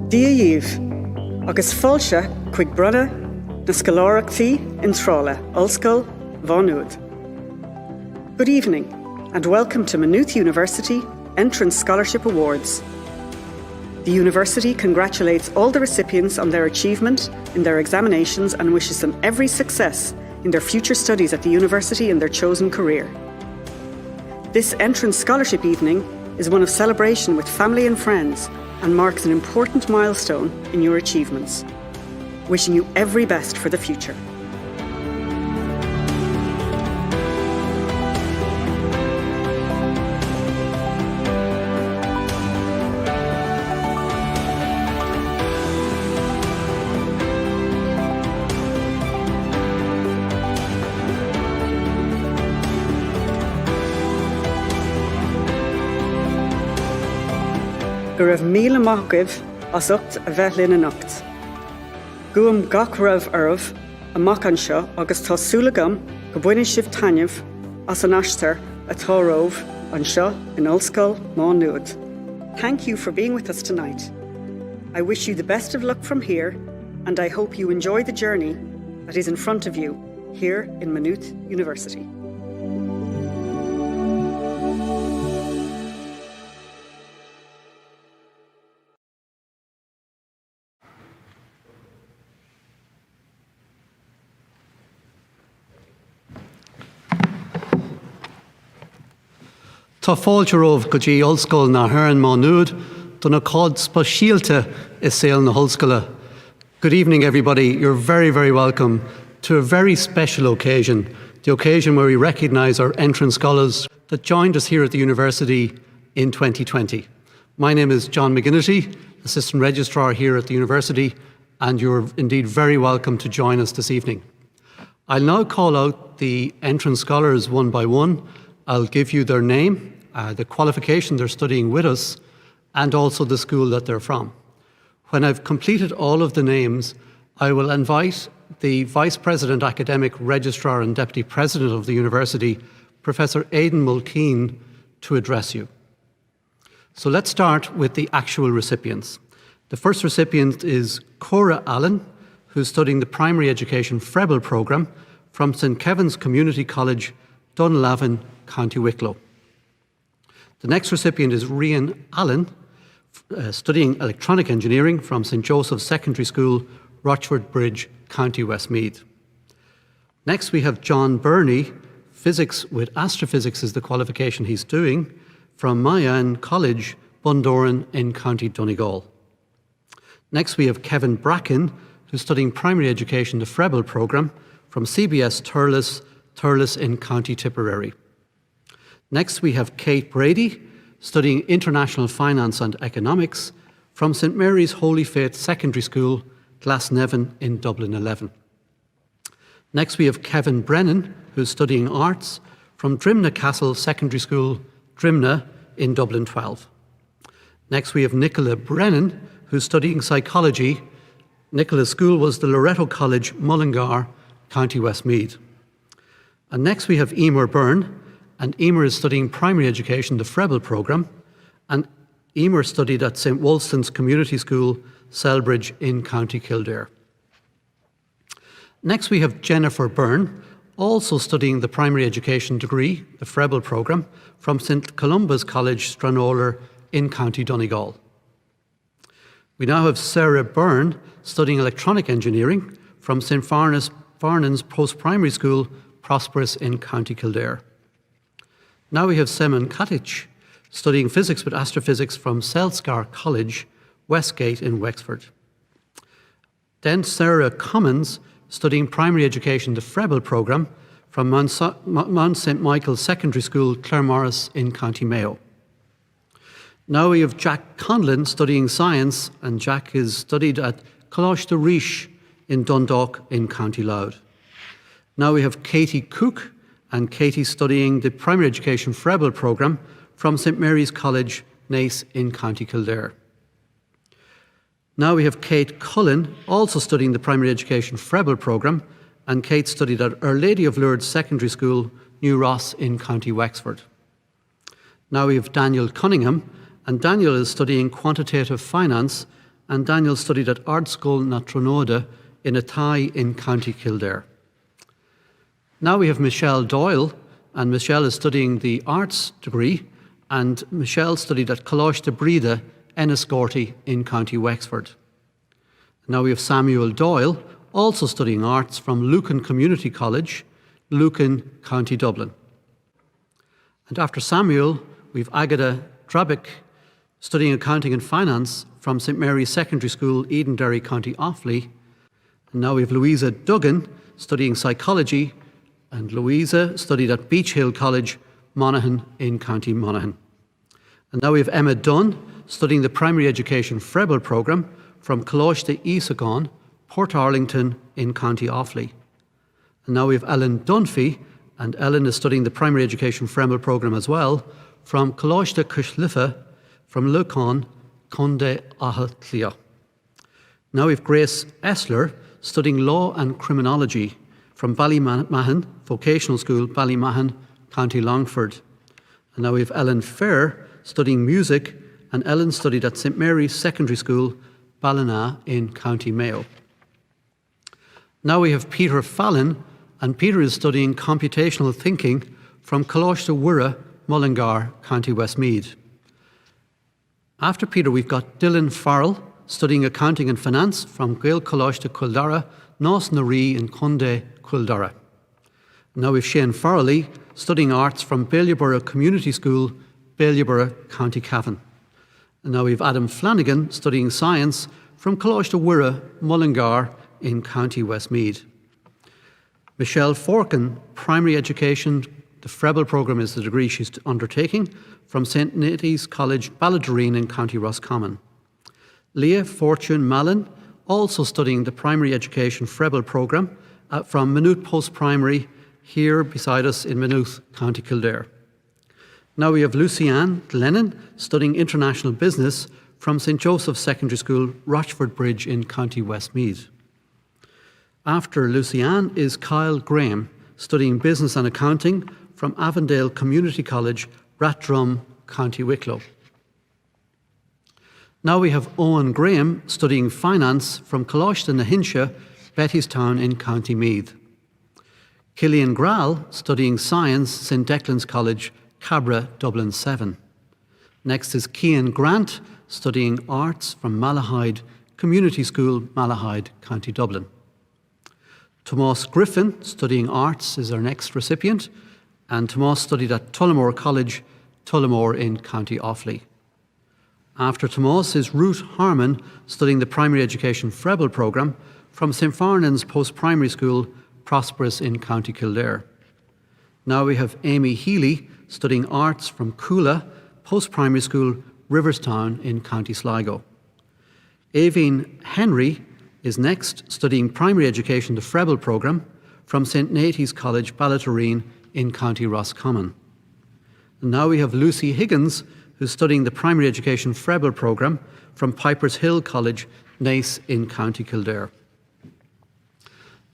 Dia Yves, agus fáilte chuig brother na scoláireachtaí in Trála, Ulscoil, Bhánúd. Good evening and welcome to Maynooth University Entrance Scholarship Awards. The university congratulates all the recipients on their achievement in their examinations and wishes them every success in their future studies at the university in their chosen career. This Entrance Scholarship evening is one of celebration with family and friends and marks an important milestone in your achievements. Wishing you every best for the future. Go raibh míle maithgibh as ucht a bheith linn anocht. Guam gach raibh armh amach anseo agus tá súla gom go buine sibh tainmh as an aistear atá romh anseo in Ulscoil, Bhánúd. Thank you for being with us tonight. I wish you the best of luck from here and I hope you enjoy the journey that is in front of you here in Maynooth University. Tá fáilte romh go dtí Ulscoil na hÉireann Bhánúd donna cád speisialta is saol na hOllscoile. Good evening, everybody. You're very, very welcome to a very special occasion, the occasion where we recognise our entrance scholars that joined us here at the university in 2020. My name is John McGinnity, Assistant Registrar here at the university, and you're indeed very welcome to join us this evening. I'll now call out the entrance scholars one by one. I'll give you their name, the qualification they're studying with us, and also the school that they're from. When I've completed all of the names, I will invite the Vice President, Academic Registrar and Deputy President of the University, Professor Aidan Mulkeen, to address you. So let's start with the actual recipients. The first recipient is Cora Allen, who's studying the Primary Education Freble programme from St Kevin's Community College, Dunlavin, County Wicklow. The next recipient is Rian Allen, studying electronic engineering from St Joseph's Secondary School, Rochford Bridge, County Westmeath. Next we have John Byrne, physics with astrophysics is the qualification he's doing, from Mayan College, Bundoran in County Donegal. Next we have Kevin Bracken, who's studying primary education, the Freble programme, from CBS Thurles in County Tipperary. Next we have Kate Brady, studying International Finance and Economics from St Mary's Holy Faith Secondary School, Glasnevin in Dublin 11. Next we have Kevin Brennan, who's studying arts from Drimna Castle Secondary School, Drimna in Dublin 12. Next we have Nicola Brennan, who's studying psychology. Nicola's school was the Loreto College, Mullingar, County Westmeath. And next we have Emer Byrne, and Emer is studying primary education, the Freble programme, and Emer studied at St Wolston's Community School, Selbridge in County Kildare. Next we have Jennifer Byrne, also studying the primary education degree, the Freble programme, from St Columba's College, Stranolar in County Donegal. We now have Sarah Byrne, studying electronic engineering from St Farnan's Post-Primary School, Prosperous in County Kildare. Now we have Semen Katic, studying physics with astrophysics from Selskar College, Westgate in Wexford. Then Sarah Commons, studying primary education, the Freble programme, from Mount St Michael's Secondary School, Claremorris in County Mayo. Now we have Jack Conlon, studying science, and Jack is studied at Collège de Riche in Dundalk in County Louth. Now we have Katie Cook, and Katie studying the primary education Freble programme from St Mary's College, Naas in County Kildare. Now we have Kate Cullen, also studying the primary education Freble programme, and Kate studied at Our Lady of Lourdes Secondary School, New Ross in County Wexford. Now we have Daniel Cunningham, and Daniel is studying quantitative finance, and Daniel studied at Ard School na Tronode in Athy in County Kildare. Now we have Michelle Doyle, and Michelle is studying the arts degree, and Michelle studied at Coláiste de Breda, Enniscorthy in County Wexford. Now we have Samuel Doyle, also studying arts from Lucan Community College, Lucan, County Dublin. And after Samuel, we've Agata Drabic, studying accounting and finance from St Mary's Secondary School, Edenderry, County Offaly. And now we have Louisa Duggan, studying psychology, and Louisa studied at Beach Hill College, Monaghan in County Monaghan. And now we have Emma Dunn, studying the primary education Frebel programme from Coláiste Isagon, Portarlington in County Offaly. And now we have Ellen Dunphy, and Ellen is studying the primary education Fremel programme as well from Coláiste Cushlifa from Lucan, Conde Ahatlia. Now we have Grace Essler, studying law and criminology from Ballymahan Vocational School, Ballymahan, County Longford. And now we have Ellen Fair, studying music, and Ellen studied at St Mary's Secondary School, Ballina in County Mayo. Now we have Peter Fallon, and Peter is studying computational thinking from Coláiste Wirra, Mullingar, County Westmeath. After Peter, we've got Dylan Farrell, studying accounting and finance from Gael Coláiste Cuildara, Nás na Rí in Conde Cuildara. Now we have Shane Farrelly, studying arts from Bailieborough Community School, Bailieborough, County Cavan. And now we have Adam Flanagan, studying science from Coláiste Wirra, Mullingar in County Westmeath. Michelle Forkin, primary education, the Frebel programme is the degree she's undertaking, from St Natie's College, Ballydoreen in County Roscommon. Leah Fortune Mallon, also studying the primary education Frebel programme from Maynooth Post-Primary, here beside us in Maynooth, County Kildare. Now we have Lucianne Glennon, studying international business from St Joseph's Secondary School, Rochford Bridge in County Westmeath. After Lucianne is Kyle Graham, studying business and accounting from Avondale Community College, Rathdrum, County Wicklow. Now we have Owen Graham, studying finance from Coláiste na Hinsha, Bettystown in County Meath. Killian Graal, studying science, St Declan's College, Cabra, Dublin 7. Next is Cian Grant, studying arts from Malahide Community School, Malahide, County Dublin. Tomas Griffin, studying arts, is our next recipient, and Tomas studied at Tullamore College, Tullamore in County Offaly. After Tomas is Ruth Harmon, studying the primary education Frebel programme from St Farnan's Post-Primary School, Prosperous in County Kildare. Now we have Amy Healy, studying arts from Coola, Post-Primary School, Riverstown in County Sligo. Aveen Henry is next, studying primary education, the Frebel programme, from St Natie's College, Ballydoreen in County Roscommon. And now we have Lucy Higgins, who's studying the primary education Frebel programme from Piper's Hill College, Naas in County Kildare.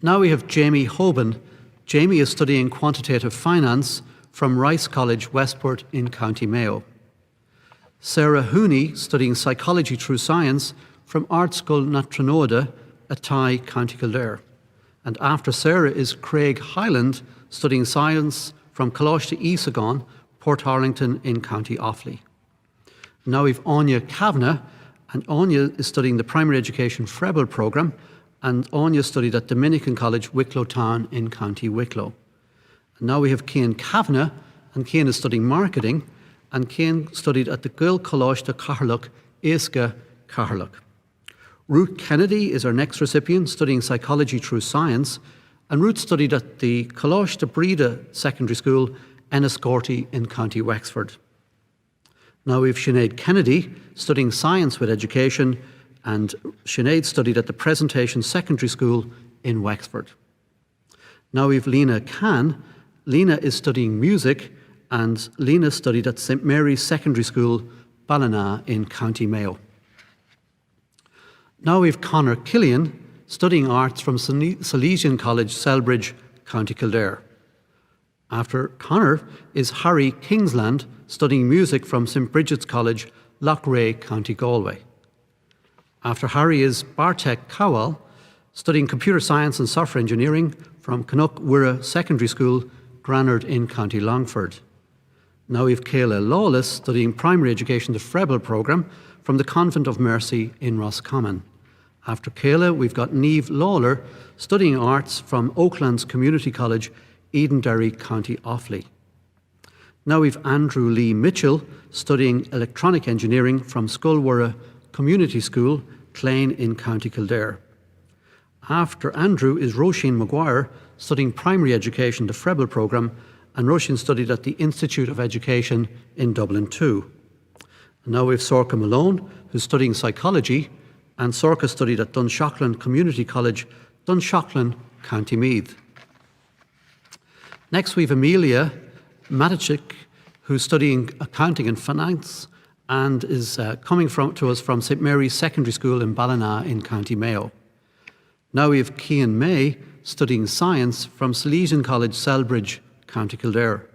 Now we have Jamie Hoban. Jamie is studying quantitative finance from Rice College, Westport in County Mayo. Sarah Hooney, studying psychology through science from Art School na Tronode, Athy, County Kildare. And after Sarah is Craig Hyland, studying science from Coláiste Isagon, Portarlington in County Offaly. Now we've Anya Kavanagh, and Anya is studying the primary education Frebel programme, and Anya studied at Dominican College, Wicklow Town in County Wicklow. And now we have Cian Kavanagh, and Cian is studying marketing, and Cian studied at the Gael Coláiste Cathairleach, Éasca, Cathairleach. Ruth Kennedy is our next recipient, studying psychology through science, and Ruth studied at the Coláiste de Breda Secondary School, Enniscorthy in County Wexford. Now we have Sinead Kennedy, studying science with education, and Sinead studied at the Presentation Secondary School in Wexford. Now we have Lena Kahn. Lena is studying music, and Lena studied at St Mary's Secondary School, Ballina in County Mayo. Now we have Conor Killian, studying arts from Salesian College, Selbridge, County Kildare. After Connor is Harry Kingsland, studying music from St Bridget's College, Loughrea, County Galway. After Harry is Bartek Cowell, studying computer science and software engineering from Canuck Wirra Secondary School, Granard in County Longford. Now we've Kayla Lawless, studying primary education, the Frebel programme from the Convent of Mercy in Roscommon. After Kayla, we've got Niamh Lawler, studying arts from Oaklands Community College, Edenderry, County Offaly. Now we've Andrew Lee Mitchell, studying electronic engineering from Sculwara Community School, Clane in County Kildare. After Andrew is Roisin Maguire, studying primary education, the Frebel programme, and Roisin studied at the Institute of Education in Dublin too. And now we've Sorka Malone, who's studying psychology, and Sorka studied at Dunshaughlin Community College, Dunshaughlin, County Meath. Next we've Amelia Matichik, who's studying accounting and finance and is coming to us from St Mary's Secondary School in Ballina in County Mayo. Now we have Cian May, studying science from Salesian College, Selbridge, County Kildare.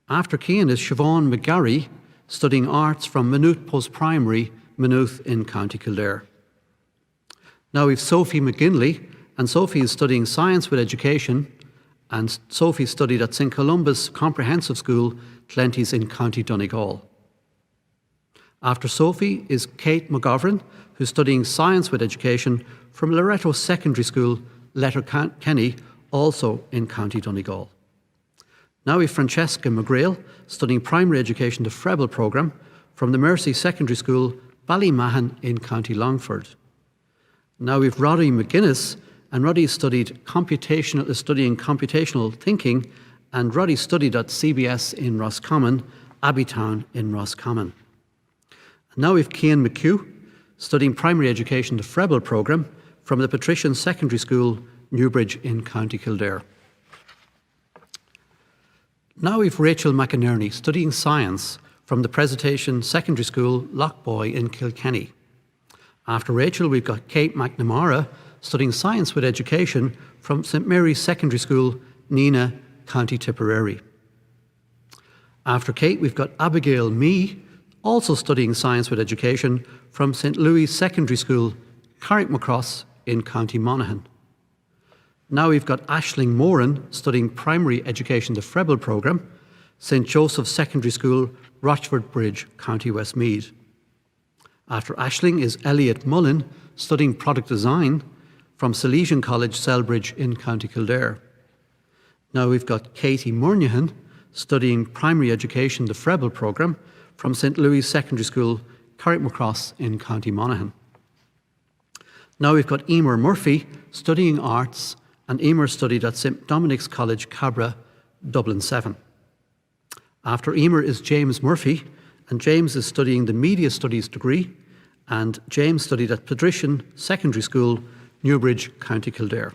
After Cian is Siobhan McGarry, studying arts from Maynooth Post-Primary, Maynooth in County Kildare. Now we've Sophie McGinley, and Sophie is studying science with education, and Sophie studied at St Columba's Comprehensive School, Clenties in County Donegal. After Sophie is Kate McGovern, who's studying science with education from Loreto Secondary School, Letterkenny, also in County Donegal. Now we've Francesca McGrail, studying primary education, the Frebel programme, from the Mercy Secondary School, Ballymahan in County Longford. Now we've Roddy McGuinness, and Roddy is studying computational thinking, and Roddy studied at CBS in Roscommon, Abbeytown in Roscommon. And now we've Cian McHugh, studying primary education, the Frebel programme, from the Patrician Secondary School, Newbridge in County Kildare. Now we've Rachel McInerney, studying science from the Presentation Secondary School, Lochboy in Kilkenny. After Rachel, we've got Kate McNamara, studying science with education from St Mary's Secondary School, Nina, County Tipperary. After Kate, we've got Abigail Mee, also studying science with education from St Louis Secondary School, Carrickmacross in County Monaghan. Now we've got Aisling Moran, studying primary education, the Frebel programme, St Joseph's Secondary School, Rochford Bridge, County Westmeath. After Aisling is Elliot Mullen, studying product design from Salesian College, Selbridge in County Kildare. Now we've got Katie Murnihan, studying primary education, the Frebel programme, from St Louis Secondary School, Carrickmacross in County Monaghan. Now we've got Emer Murphy, studying arts, and Emer studied at St Dominic's College, Cabra, Dublin 7. After Emer is James Murphy, and James is studying the Media Studies degree, and James studied at Patrician Secondary School, Newbridge, County Kildare.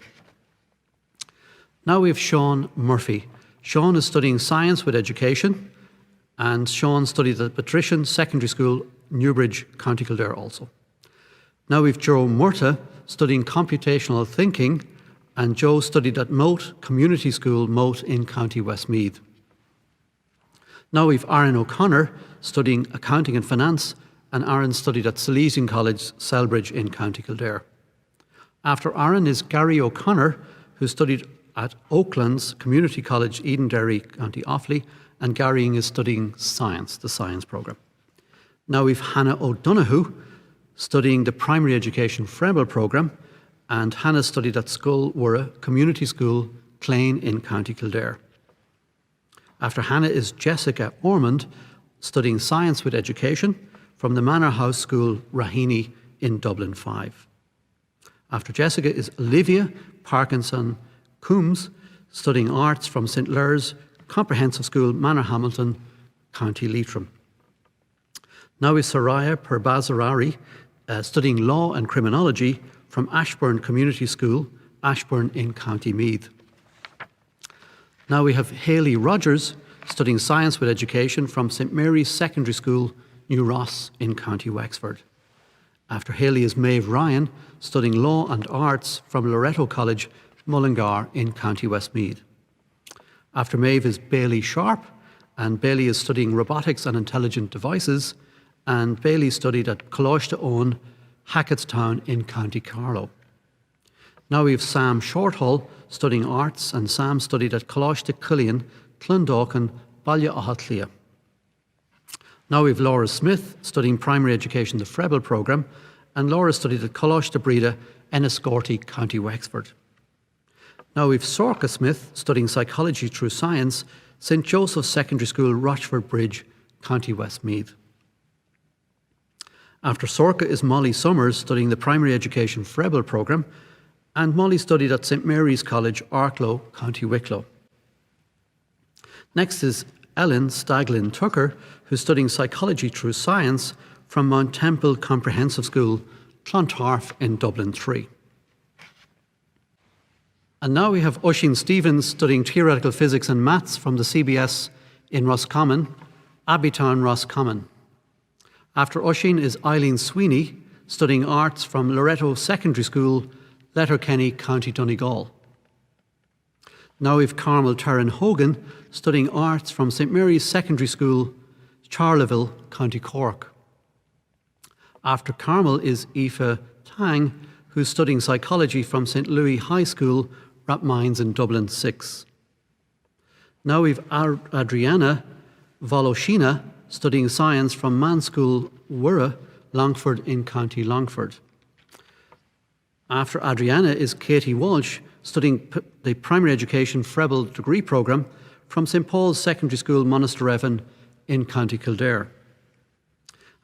Now we have Sean Murphy. Sean is studying science with education, and Sean studied at Patrician Secondary School, Newbridge, County Kildare also. Now we've Joe Murta, studying computational thinking, and Joe studied at Moat Community School, Moat in County Westmeath. Now we've Aaron O'Connor, studying accounting and finance, and Aaron studied at Salesian College, Selbridge in County Kildare. After Aaron is Gary O'Connor, who studied at Oaklands Community College, Edenderry, County Offaly, and Gary is studying science, the science programme. Now we've Hannah O'Donoghue, studying the primary education Frebel programme, and Hannah studied at Sculwara Community School, Clane in County Kildare. After Hannah is Jessica Ormond, studying science with education from the Manor House School, Raheny in Dublin 5. After Jessica is Olivia Parkinson Coombs, studying arts from St Lur's Comprehensive School, Manor Hamilton, County Leitrim. Now is Soraya Perbazarari, studying law and criminology from Ashbourne Community School, Ashbourne in County Meath. Now we have Hayley Rogers, studying science with education from St Mary's Secondary School, New Ross in County Wexford. After Hayley is Maeve Ryan, studying law and arts from Loreto College, Mullingar in County Westmeath. After Maeve is Bailey Sharp, and Bailey is studying robotics and intelligent devices, and Bailey studied at Coláiste Owen, Hackettstown in County Carlow. Now we have Sam Shorthall studying arts, and Sam studied at Coláiste Cullion, Clondalkin, Balla Ahatlia. Now we have Laura Smith studying primary education, the Frebel programme, and Laura studied at Coláiste Breda, Enniscorthy, County Wexford. Now we have Sorcha Smith studying psychology through science, St Joseph's Secondary School, Rochford Bridge, County Westmeath. After Sorcha is Molly Summers studying the primary education Frebel programme, and Molly studied at St Mary's College, Arklow, County Wicklow. Next is Ellen Staglin Tucker, who's studying psychology through science from Mount Temple Comprehensive School, Clontarf in Dublin 3. And now we have Oisin Stevens studying theoretical physics and maths from the CBS in Roscommon, Abbeytown, Roscommon. After Oisin is Eileen Sweeney studying arts from Loreto Secondary School, Letterkenny, County Donegal. Now we have Carmel Taryn Hogan studying arts from St Mary's Secondary School, Charleville, County Cork. After Carmel is Aoife Tang, who's studying psychology from St Louis High School, Rathmines in Dublin 6. Now we've Adriana Voloshina studying science from Mann School, Wirra, Longford in County Longford. After Adriana is Katie Walsh studying the primary education Frebel degree programme from St Paul's Secondary School, Monasterevin in County Kildare.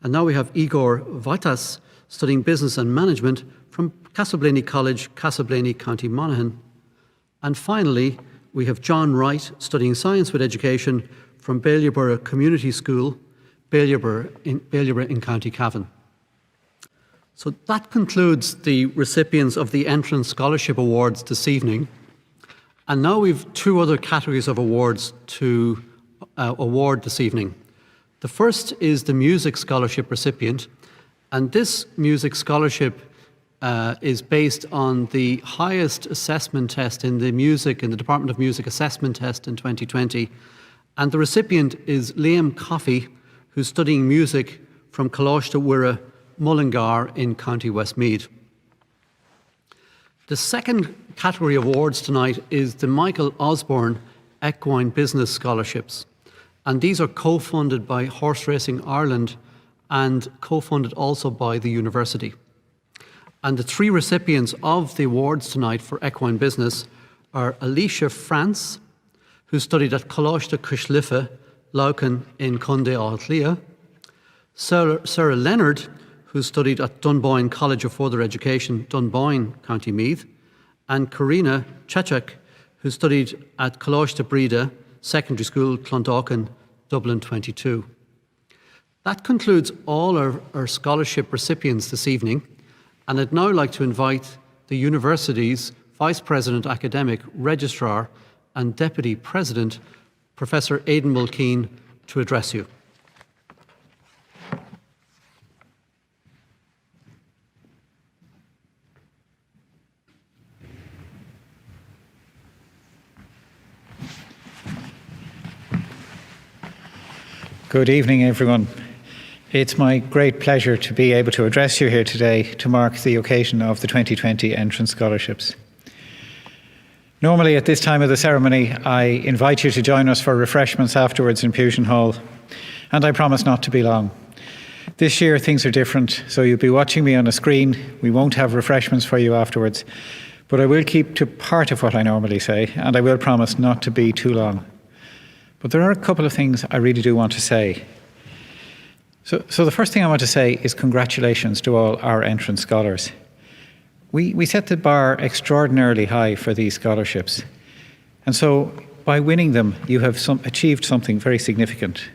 And now we have Igor Vitas studying business and management from Castleblaney College, Castleblaney, County Monaghan. And finally, we have John Wright studying science with education from Ballyaborough Community School, Ballyaborough in County Cavan. So that concludes the recipients of the Entrance Scholarship Awards this evening. And now we've two other categories of awards to award this evening. The first is the Music Scholarship recipient, and this music scholarship is based on the highest assessment test in the Department of Music assessment test in 2020. And the recipient is Liam Coffey, who's studying music from Coláiste Wirra, Mullingar in County Westmeath. The second category of awards tonight is the Michael Osborne Equine Business Scholarships. And these are co-funded by Horse Racing Ireland and co-funded also by the university. And the three recipients of the awards tonight for equine business are Alicia France, who studied at Coláiste Cushlifa, Laucan in Conde Ahtlia, Sarah Leonard, who studied at Dunboyne College of Further Education, Dunboyne, County Meath, and Karina Chechak, who studied at Coláiste Breda Secondary School, Clondalkin, Dublin 22. That concludes all our scholarship recipients this evening, and I'd now like to invite the university's Vice President Academic, Registrar and Deputy President, Professor Aidan Mulkeen, to address you. Good evening, everyone. It's my great pleasure to be able to address you here today to mark the occasion of the 2020 Entrance Scholarships. Normally at this time of the ceremony, I invite you to join us for refreshments afterwards in Pughton Hall, and I promise not to be long. This year things are different, so you'll be watching me on a screen. We won't have refreshments for you afterwards, but I will keep to part of what I normally say, and I will promise not to be too long. But there are a couple of things I really do want to say. So the first thing I want to say is congratulations to all our entrance scholars. We set the bar extraordinarily high for these scholarships. And so by winning them, you have achieved something very significant.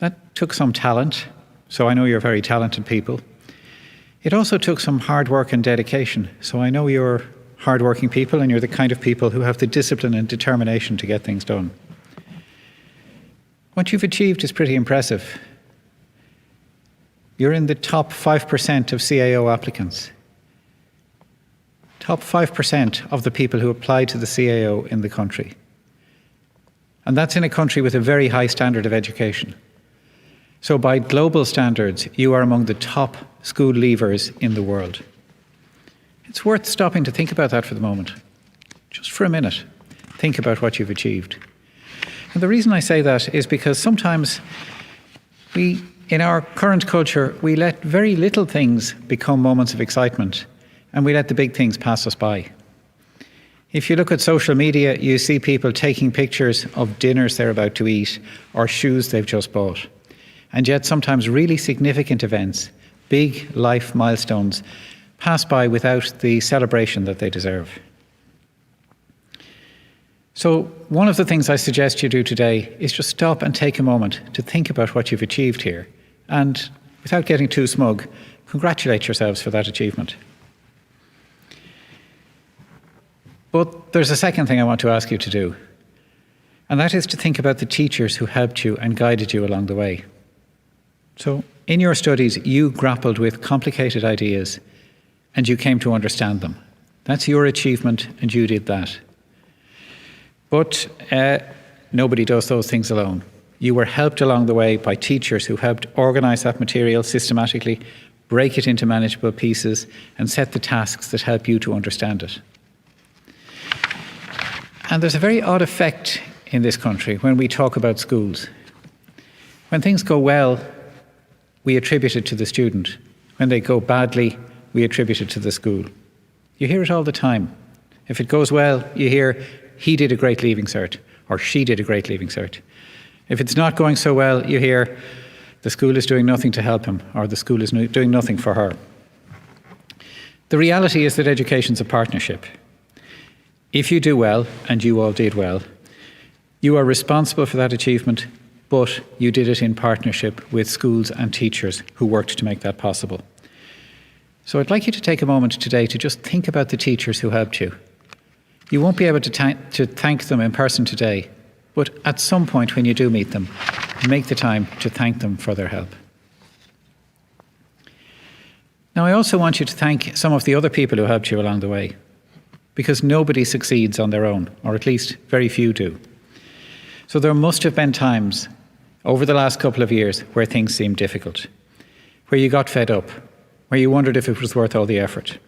That took some talent, so I know you're very talented people. It also took some hard work and dedication, so I know you're hardworking people and you're the kind of people who have the discipline and determination to get things done. What you've achieved is pretty impressive. You're in the top 5% of CAO applicants. Top 5% of the people who apply to the CAO in the country. And that's in a country with a very high standard of education. So by global standards, you are among the top school leavers in the world. It's worth stopping to think about that for the moment. Just for a minute, think about what you've achieved. And the reason I say that is because sometimes in our current culture, we let very little things become moments of excitement, and we let the big things pass us by. If you look at social media, you see people taking pictures of dinners they're about to eat or shoes they've just bought. And yet sometimes really significant events, big life milestones, pass by without the celebration that they deserve. So one of the things I suggest you do today is just stop and take a moment to think about what you've achieved here. And without getting too smug, congratulate yourselves for that achievement. But there's a second thing I want to ask you to do, and that is to think about the teachers who helped you and guided you along the way. So in your studies, you grappled with complicated ideas and you came to understand them. That's your achievement, and you did that. But nobody does those things alone. You were helped along the way by teachers who helped organise that material systematically, break it into manageable pieces, and set the tasks that help you to understand it. And there's a very odd effect in this country when we talk about schools. When things go well, we attribute it to the student. When they go badly, we attribute it to the school. You hear it all the time. If it goes well, you hear, he did a great leaving cert, or she did a great leaving cert. If it's not going so well, you hear, the school is doing nothing to help him, or the school is doing nothing for her. The reality is that education's a partnership. If you do well, and you all did well, you are responsible for that achievement, but you did it in partnership with schools and teachers who worked to make that possible. So I'd like you to take a moment today to just think about the teachers who helped you. You won't be able to thank them in person today, but at some point when you do meet them, make the time to thank them for their help. Now I also want you to thank some of the other people who helped you along the way, because nobody succeeds on their own, or at least very few do. So there must have been times over the last couple of years where things seemed difficult, where you got fed up, where you wondered if it was worth all the effort.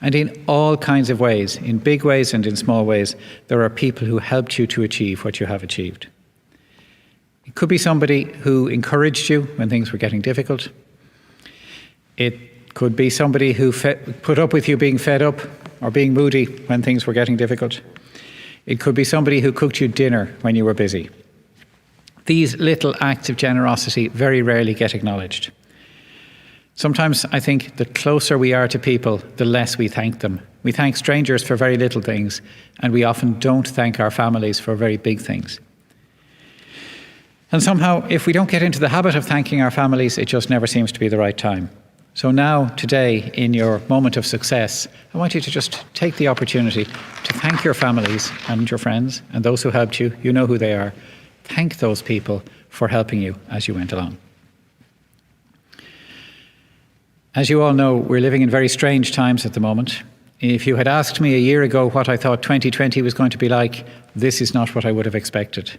And in all kinds of ways, in big ways and in small ways, there are people who helped you to achieve what you have achieved. It could be somebody who encouraged you when things were getting difficult. It could be somebody who put up with you being fed up or being moody when things were getting difficult. It could be somebody who cooked you dinner when you were busy. These little acts of generosity very rarely get acknowledged. Sometimes I think the closer we are to people, the less we thank them. We thank strangers for very little things, and we often don't thank our families for very big things. And somehow, if we don't get into the habit of thanking our families, it just never seems to be the right time. So now, today, in your moment of success, I want you to just take the opportunity to thank your families and your friends and those who helped you. You know who they are. Thank those people for helping you as you went along. As you all know, we're living in very strange times at the moment. If you had asked me a year ago what I thought 2020 was going to be like, this is not what I would have expected.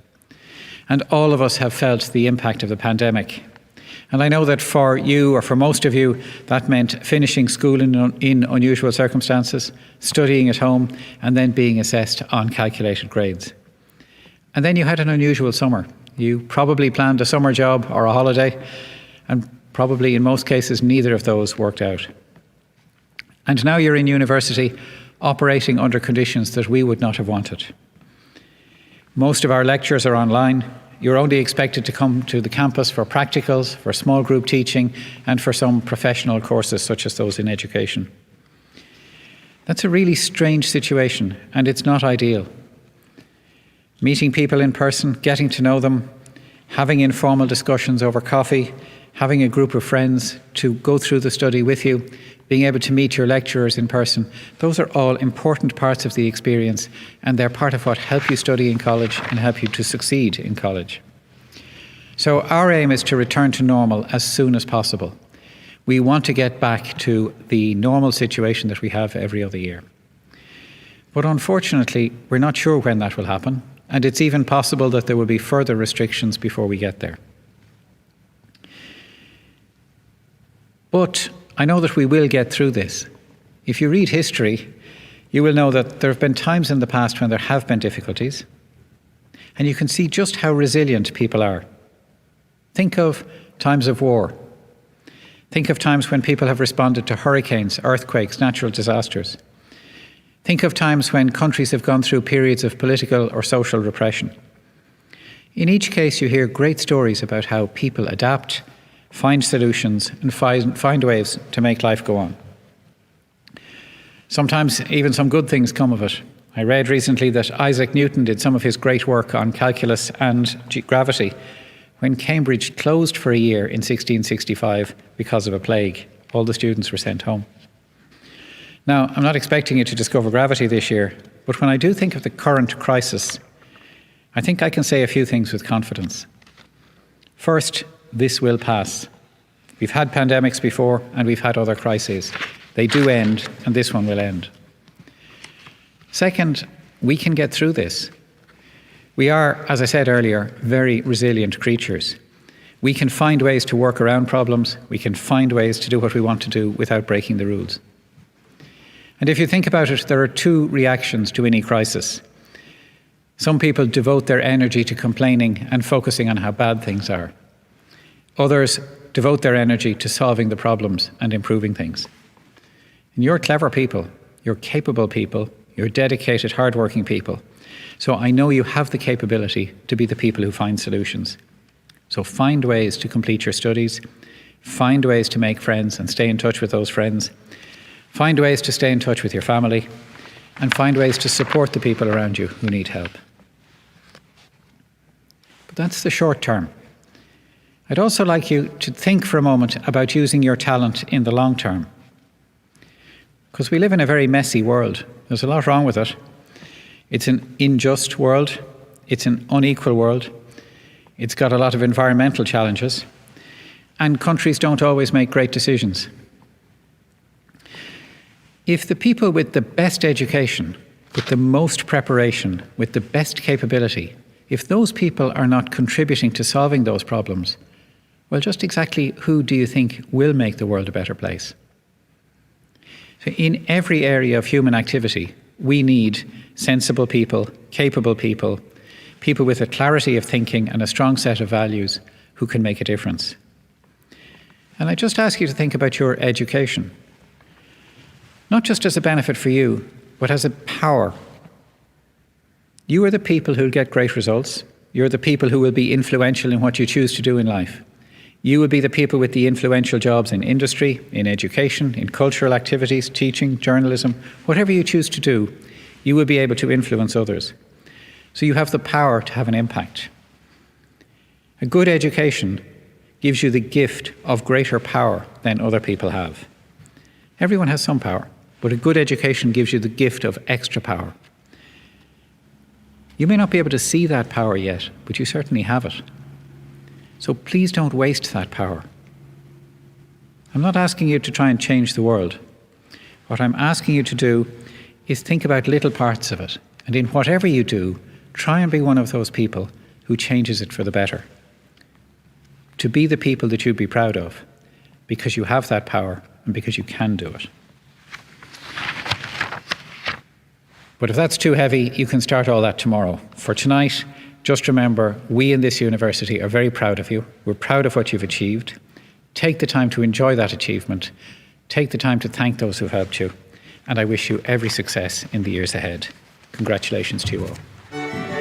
And all of us have felt the impact of the pandemic. And I know that for you, or for most of you, that meant finishing school in unusual circumstances, studying at home, and then being assessed on calculated grades. And then you had an unusual summer. You probably planned a summer job or a holiday, and probably in most cases neither of those worked out. And now you're in university, operating under conditions that we would not have wanted. Most of our lectures are online. You're only expected to come to the campus for practicals, for small group teaching, and for some professional courses such as those in education. That's a really strange situation, and it's not ideal. Meeting people in person, getting to know them, having informal discussions over coffee, having a group of friends to go through the study with you, being able to meet your lecturers in person, those are all important parts of the experience, and they're part of what help you study in college and help you to succeed in college. So our aim is to return to normal as soon as possible. We want to get back to the normal situation that we have every other year. But unfortunately, we're not sure when that will happen, and it's even possible that there will be further restrictions before we get there. But I know that we will get through this. If you read history, you will know that there have been times in the past when there have been difficulties, and you can see just how resilient people are. Think of times of war. Think of times when people have responded to hurricanes, earthquakes, natural disasters. Think of times when countries have gone through periods of political or social repression. In each case, you hear great stories about how people adapt, find solutions, and find ways to make life go on. Sometimes even some good things come of it. I read recently that Isaac Newton did some of his great work on calculus and gravity when Cambridge closed for a year in 1665 because of a plague. All the students were sent home. Now, I'm not expecting you to discover gravity this year, but when I do think of the current crisis, I think I can say a few things with confidence. First, this will pass. We've had pandemics before and we've had other crises. They do end, and this one will end. Second, we can get through this. We are, as I said earlier, very resilient creatures. We can find ways to work around problems. We can find ways to do what we want to do without breaking the rules. And if you think about it, there are two reactions to any crisis. Some people devote their energy to complaining and focusing on how bad things are. Others devote their energy to solving the problems and improving things. And you're clever people, you're capable people, you're dedicated, hardworking people. So I know you have the capability to be the people who find solutions. So find ways to complete your studies, find ways to make friends and stay in touch with those friends, find ways to stay in touch with your family, and find ways to support the people around you who need help. But that's the short term. I'd also like you to think for a moment about using your talent in the long term. Because we live in a very messy world. There's a lot wrong with it. It's an unjust world. It's an unequal world. It's got a lot of environmental challenges. And countries don't always make great decisions. If the people with the best education, with the most preparation, with the best capability, if those people are not contributing to solving those problems, well, just exactly who do you think will make the world a better place? So in every area of human activity, we need sensible people, capable people, people with a clarity of thinking and a strong set of values who can make a difference. And I just ask you to think about your education, not just as a benefit for you, but as a power. You are the people who will get great results. You're the people who will be influential in what you choose to do in life. You will be the people with the influential jobs in industry, in education, in cultural activities, teaching, journalism. Whatever you choose to do, you will be able to influence others. So you have the power to have an impact. A good education gives you the gift of greater power than other people have. Everyone has some power, but a good education gives you the gift of extra power. You may not be able to see that power yet, but you certainly have it. So please don't waste that power. I'm not asking you to try and change the world. What I'm asking you to do is think about little parts of it. And in whatever you do, try and be one of those people who changes it for the better. To be the people that you'd be proud of, because you have that power and because you can do it. But if that's too heavy, you can start all that tomorrow. For tonight, just remember, we in this university are very proud of you. We're proud of what you've achieved. Take the time to enjoy that achievement. Take the time to thank those who've helped you. And I wish you every success in the years ahead. Congratulations to you all.